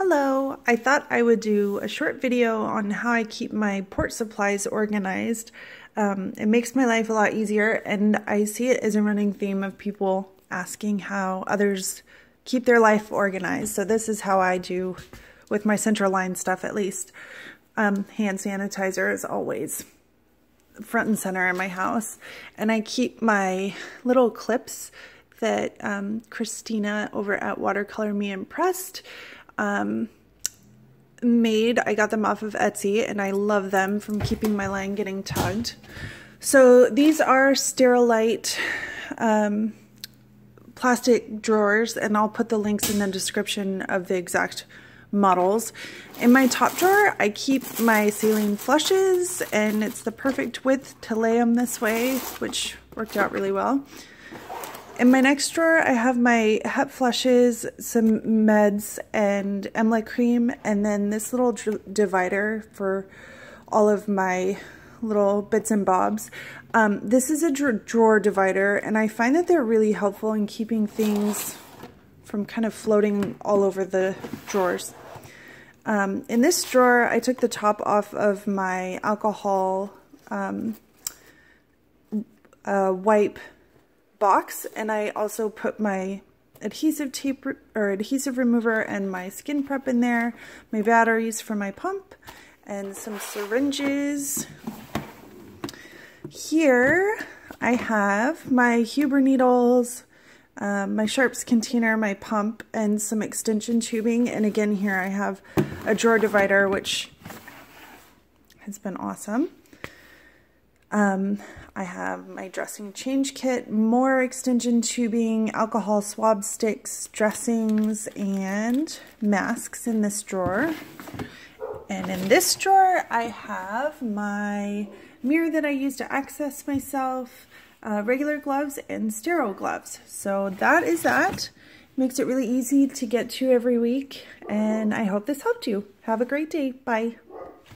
Hello, I thought I would do a short video on how I keep my porch supplies organized. It makes my life a lot easier, and I see it as a running theme of people asking how others keep their life organized. So this is how I do with my central line stuff, at least. Hand sanitizer is always front and center in my house, and I keep my little clips that Christina over at Watercolor Me Impressed made. I got them off of Etsy and I love them from keeping my line getting tugged. So these are Sterilite plastic drawers, and I'll put the links in the description of the exact models. In my top drawer, I keep my saline flushes, and it's the perfect width to lay them this way, which worked out really well. In my next drawer, I have my HEP flushes, some meds, and Emla cream, and then this little divider for all of my little bits and bobs. This is a drawer divider, and I find that they're really helpful in keeping things from kind of floating all over the drawers. In this drawer, I took the top off of my alcohol wipe box, and I also put my adhesive tape or adhesive remover and my skin prep in there, my batteries for my pump, and some syringes. Here I have my Huber needles, my sharps container, my pump, and some extension tubing. And again, here I have a drawer divider, which has been awesome. I have my dressing change kit, more extension tubing, alcohol swab sticks, dressings, and masks in this drawer. And in this drawer, I have my mirror that I use to access myself, regular gloves, and sterile gloves. So that is that. Makes it really easy to get to every week, and I hope this helped you. Have a great day. Bye.